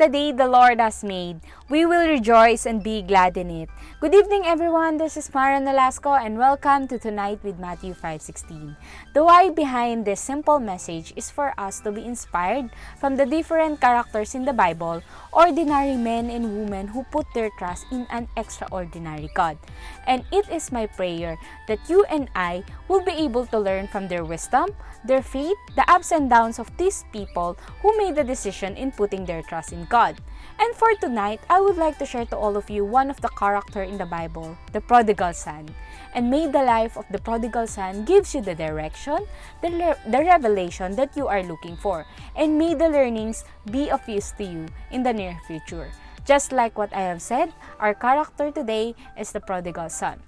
the day the Lord has made. We will rejoice and be glad in it. Good evening, everyone. This is Marra Nolasco, and welcome to Tonight with Matthew 5:16. The why behind this simple message is for us to be inspired from the different characters in the Bible, ordinary men and women who put their trust in an extraordinary God. And it is my prayer that you and I will be able to learn from their wisdom, their faith, the ups and downs of these people who made the decision in putting their trust in God. And for tonight, I would like to share to all of you one of the character in the Bible, the Prodigal Son. And may the life of the Prodigal Son gives you the direction, the revelation that you are looking for. And may the learnings be of use to you in the near future. Just like what I have said, our character today is the Prodigal Son.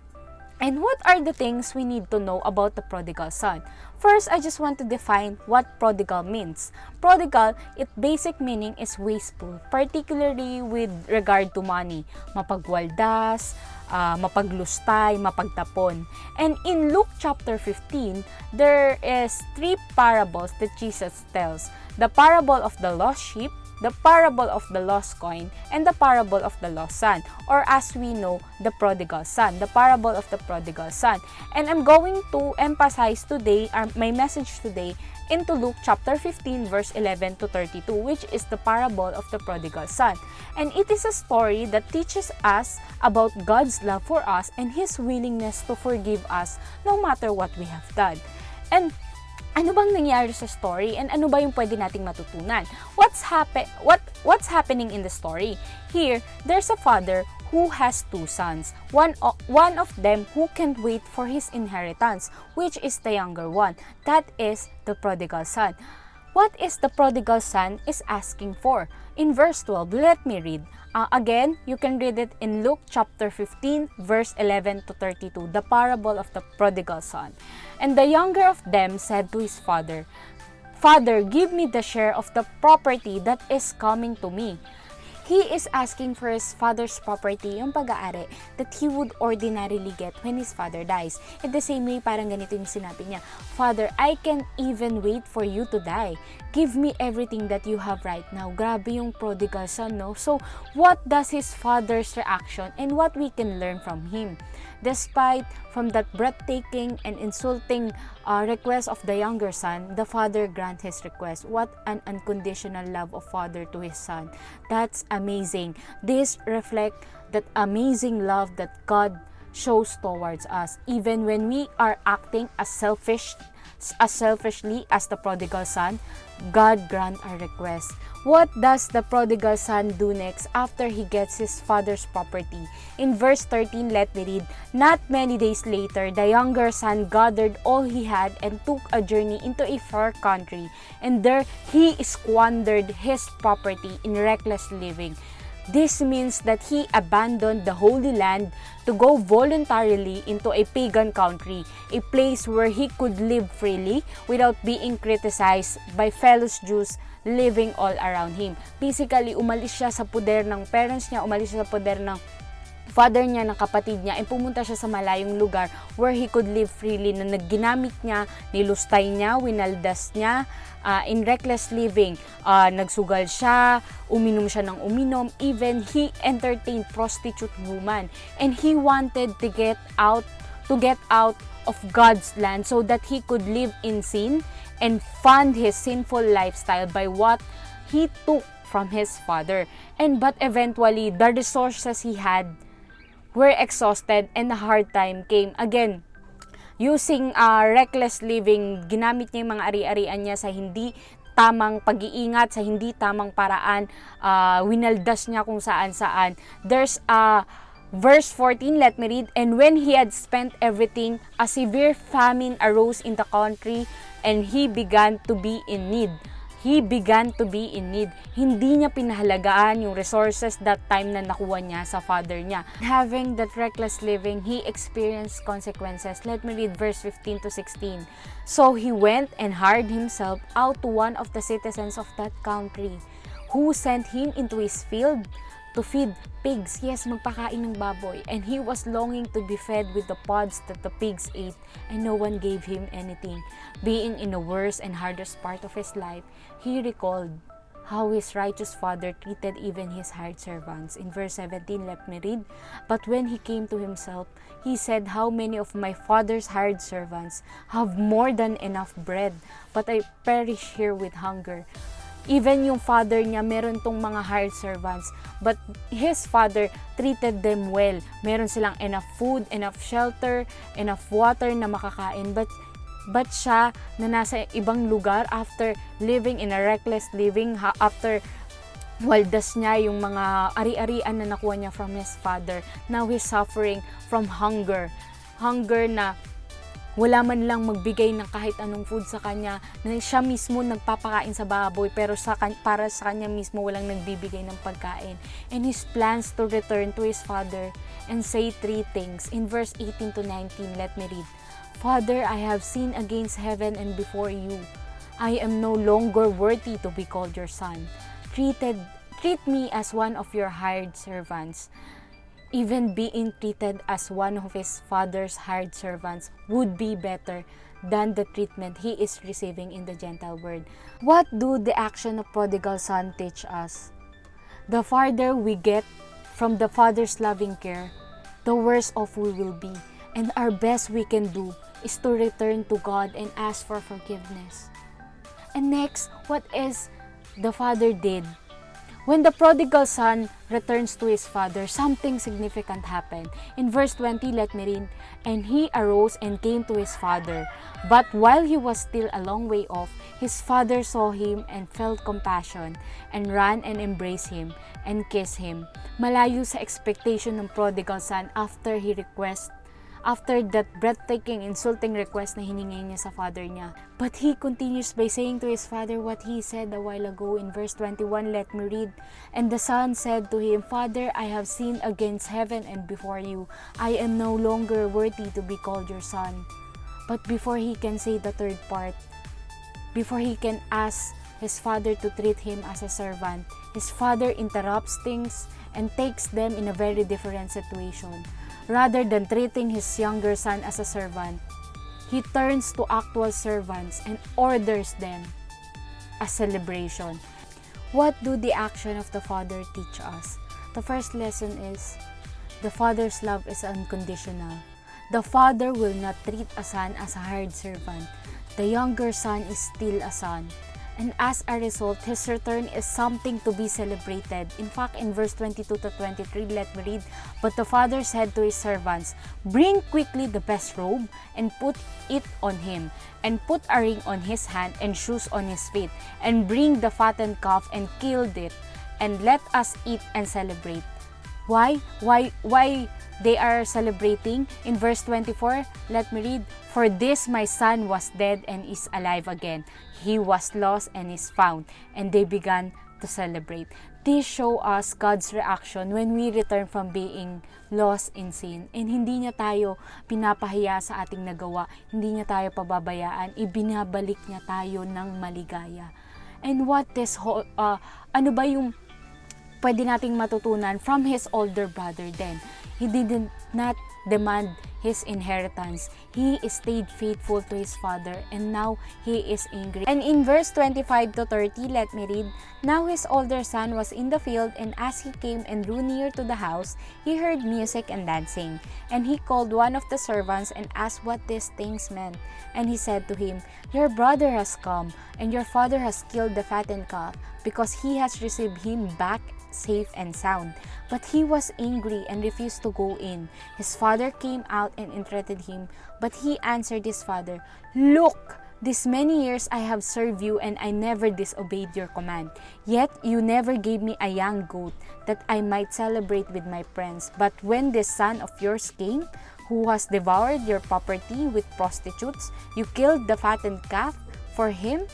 And what are the things we need to know about the prodigal son? First, I just want to define what prodigal means. Prodigal, its basic meaning is wasteful, particularly with regard to money. Mapagwaldas, mapaglustay, mapagtapon. And in Luke chapter 15, there is 3 parables that Jesus tells. The parable of the lost sheep, the parable of the lost coin, and the parable of the lost son, or as we know, the prodigal son, the parable of the prodigal son. And I'm going to emphasize today, my message today, into Luke chapter 15 verse 11 to 32, which is the parable of the prodigal son. And it is a story that teaches us about God's love for us and His willingness to forgive us no matter what we have done. And ano bang nangyari sa story and ano ba yung pwede nating matutunan? What's happening in the story? Here, there's a father who has 2 sons. One of them who can't wait for his inheritance, which is the younger one. That is the prodigal son. What is the prodigal son is asking for? In verse 12, let me read. Again, you can read it in Luke chapter 15, verse 11 to 32, the parable of the prodigal son. And the younger of them said to his father, "Father, give me the share of the property that is coming to me." He is asking for his father's property, yung pag-aari, that he would ordinarily get when his father dies. In the same way, parang ganito yung sinabi niya, "Father, I can't even wait for you to die. Give me everything that you have right now." Grabe yung prodigal son, no? So, what does his father's reaction and what we can learn from him? Despite from that breathtaking and insulting request of the younger son, the father grant his request. What an unconditional love of father to his son. That's amazing. This reflect that amazing love that God shows towards us, even when we are acting as selfishly as the prodigal son. God grant our request. What does the prodigal son do next after he gets his father's property? In verse 13, let me read. Not many days later, the younger son gathered all he had and took a journey into a far country, and there he squandered his property in reckless living. This means that he abandoned the Holy Land to go voluntarily into a pagan country, a place where he could live freely without being criticized by fellow Jews living all around him. Basically, umalis siya sa poder ng parents niya, umalis siya sa poder ng father niya, ng kapatid niya, and pumunta siya sa malayong lugar where he could live freely, na nagginamit niya, nilustay niya, winaldas niya, in reckless living. Nagsugal siya, uminom siya ng uminom, even he entertained prostitute woman, and he wanted to get out of God's land so that he could live in sin and fund his sinful lifestyle by what he took from his father. But eventually, the resources he had were exhausted and a hard time came. Again, using reckless living, ginamit niya yung mga ari-arian niya sa hindi tamang pag-iingat, sa hindi tamang paraan, winaldas niya kung saan-saan. There's verse 14, let me read. And when he had spent everything, a severe famine arose in the country, and he began to be in need. Hindi niya pinahalagaan yung resources that time na nakuha niya sa father niya. Having that reckless living, he experienced consequences. Let me read verse 15 to 16. So he went and hired himself out to one of the citizens of that country, who sent him into his field to feed pigs. Yes, magpakain ng baboy. And he was longing to be fed with the pods that the pigs ate, and no one gave him anything. Being in the worst and hardest part of his life, he recalled how his righteous father treated even his hired servants. In verse 17, let me read. But when he came to himself, he said, how many of my father's hired servants have more than enough bread, but I perish here with hunger. Even yung father niya, meron tong mga hired servants, but his father treated them well. Meron silang enough food, enough shelter, enough water na makakain, but siya na nasa ibang lugar after living in a reckless living, after waldas niya yung mga ari-arian na nakuha niya from his father, now he's suffering from hunger na wala man lang magbigay ng kahit anong food sa kanya, na siya mismo nagpapakain sa baboy, pero para sa kanya mismo walang nagbibigay ng pagkain. And his plans to return to his father and say three things. In verse 18 to 19, let me read. Father, I have sinned against heaven and before you. I am no longer worthy to be called your son. Treat me as one of your hired servants. Even being treated as one of his father's hired servants would be better than the treatment he is receiving in the Gentile world. What do the action of prodigal son teach us? The farther we get from the father's loving care, the worse off we will be. And our best we can do is to return to God and ask for forgiveness. And next, what is the father did? When the prodigal son returns to his father, something significant happened. In verse 20, let me read. And he arose and came to his father. But while he was still a long way off, his father saw him and felt compassion, and ran and embraced him and kissed him. Malayo sa expectation ng prodigal son after that breathtaking, insulting request na hiningi niya sa father niya. But he continues by saying to his father what he said a while ago. In verse 21, let me read. And the son said to him, Father, I have sinned against heaven and before you. I am no longer worthy to be called your son. But before he can say the third part, before he can ask his father to treat him as a servant, his father interrupts things and takes them in a very different situation. Rather than treating his younger son as a servant, he turns to actual servants and orders them a celebration. What do the action of the father teach us? The first lesson is, the father's love is unconditional. The father will not treat a son as a hired servant. The younger son is still a son. And as a result, his return is something to be celebrated. In fact, in verse 22 to 23, let me read. But the father said to his servants, Bring quickly the best robe and put it on him, and put a ring on his hand and shoes on his feet, and bring the fattened calf and kill it, and let us eat and celebrate. Why they are celebrating? In verse 24, let me read. For this my son was dead and is alive again. He was lost and is found. And they began to celebrate. This show us God's reaction when we return from being lost in sin. And hindi niya tayo pinapahiya sa ating nagawa. Hindi niya tayo pababayaan. Ibinabalik niya tayo ng maligaya. And what this ano ba yung pwede nating matutunan from his older brother then? He did not demand his inheritance. He stayed faithful to his father, and now he is angry. And in verse 25 to 30, let me read. Now his older son was in the field, and as he came and drew near to the house, he heard music and dancing. And he called one of the servants and asked what these things meant. And he said to him, Your brother has come, and your father has killed the fattened calf, because he has received him back safe and sound. But he was angry and refused to go in. His father came out and entreated him, but he answered his father, Look, these many years I have served you, and I never disobeyed your command. Yet you never gave me a young goat, that I might celebrate with my friends. But when this son of yours came, who has devoured your property with prostitutes, you killed the fattened calf for him.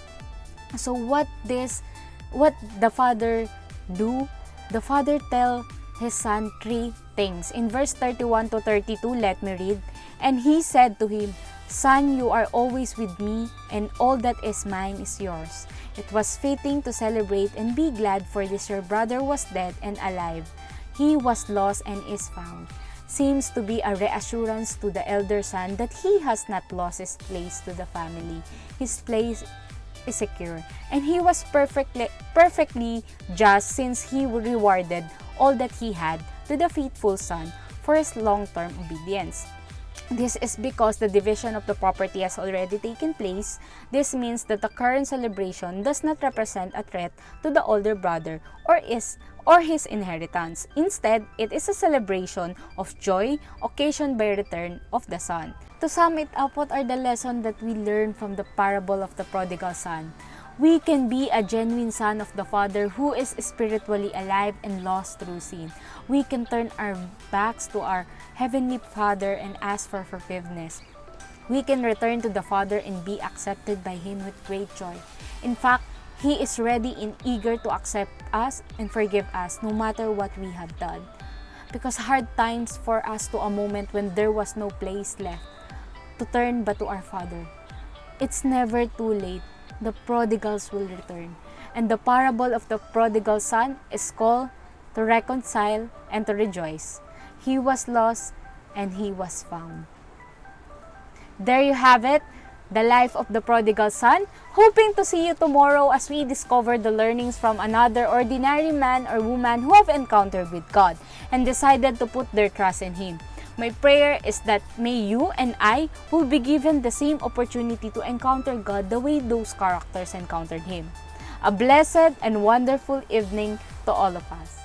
So what the father do? The father tell his son three things. In verse 31 to 32, let me read. And he said to him, Son, you are always with me, and all that is mine is yours. It was fitting to celebrate and be glad, for this your brother was dead and alive. He was lost and is found. Seems to be a reassurance to the elder son that he has not lost his place to the family. His place is secure, and he was perfectly just since he rewarded all that he had to the faithful son for his long-term obedience. This is because the division of the property has already taken place. This means that the current celebration does not represent a threat to the older brother or his inheritance. Instead, it is a celebration of joy occasioned by return of the son. To sum it up, what are the lessons that we learn from the parable of the prodigal son? We can be a genuine son of the Father who is spiritually alive and lost through sin. We can turn our backs to our Heavenly Father and ask for forgiveness. We can return to the Father and be accepted by Him with great joy. In fact, He is ready and eager to accept us and forgive us no matter what we have done. Because hard times for us to a moment when there was no place left to turn but to our Father. It's never too late. The prodigals will return. And the parable of the prodigal son is called to reconcile and to rejoice. He was lost and he was found. There you have it, the life of the prodigal son. Hoping to see you tomorrow as we discover the learnings from another ordinary man or woman who have encountered with God and decided to put their trust in Him. My prayer is that may you and I will be given the same opportunity to encounter God the way those characters encountered Him. A blessed and wonderful evening to all of us.